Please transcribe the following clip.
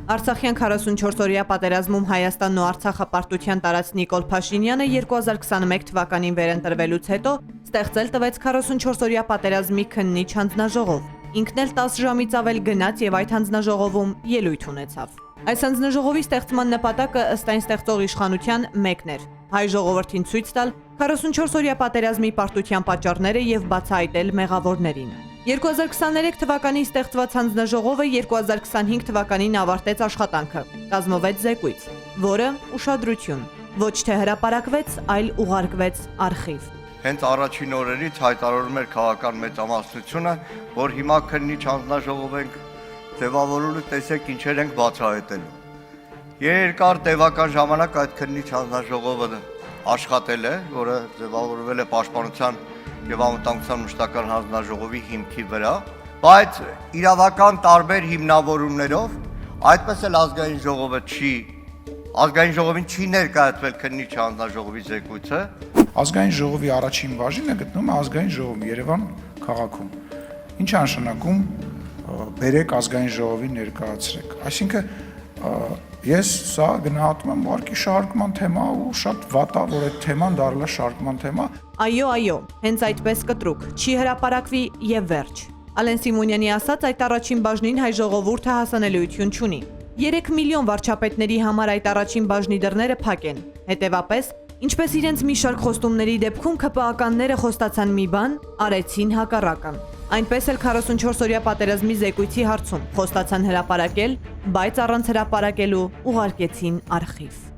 Արցախյան 44-օրյա պատերազմում Հայաստանն ու Արցախը պարտության տարած Նիկոլ Փաշինյանը 2021 թվականին վերընտրվելուց հետո ստեղծել տվեց 44-օրյա պատերազմի քննիչ հանձնաժողով։ Ինքն էլ 10 ժամից ավել գնաց եւ այդ հանձնաժողովում ելույթ ունեցավ։ Այս հանձնաժողովի ստեղծման նպատակը ըստ այն ստեղծող իշխանության մեկն էր՝ հայ ժողովրդին ցույց տալ 44-օրյա պատերազմի պարտության պատճառները եւ բացահայտել մեղավորներին։ 2023 թվականին ստեղծված հանձնաժողովը 2025 թվականին ավարտեց աշխատանքը, կազմվեց զեկույց, որը ուշադրություն, ոչ թե հրապարակվեց, այլ ուղարկվեց արխիվ։ Հենց առաջին օրերից հայտարարում էր քաղաքական մեծամասնությունը, որ հիմա քննիչ հանձնաժողով ենք ձևավորելու, տեսեք ինչեր ենք բացահայտելու։ Երկար տևական ժամանակ այդ քննիչ հանձնաժողովը աշխատել է, որը ձևավորվել է Պաշտպանության եւ անվտանգության մշտական հանձնաժողովի հիմքի վրա, բայց իրավական տարբեր հիմնավորումներով այդպես էլ ազգային ժողովին չի ներկայացվել քննիչ հանձնաժողովի զեկույցը։ Ազգային ժողովի առաջին բաժինը գտնվում է ազգային ժողովում Երևան քաղաքում։ Ինչ է նշանակում բերեք ազգային ժողովին ներկայացրեք։ Այսինքն ես սա գնահատում եմ ուղղակի շարժման թեմա ու շատ վատ է, որ այդ թեման դառնա շարժման թեմա։ Այո, հենց այդպես կտրուկ, չի հրապարակվի եւ վերջ։ Ալեն Սիմոնյանի ասած, այդ առաջին բաժնին հայ ժողովուրդը հասանելիություն չունի։ 3 միլիոն վարչապետների համար այդ առաջին բաժնի դռները փակ են։ Հետևապես, ինչպես իրենց մի շարք խոստումների դեպքում ԿՊԱ-ականները խոստացան մի բան, արեցին հակառակը։ Այնպես էլ 44-օրյա պատերազմի զեկույցի հարցում խոստացան հրապարակել, բայց առանց հրապարակելու ուղարկեցին արխիվ։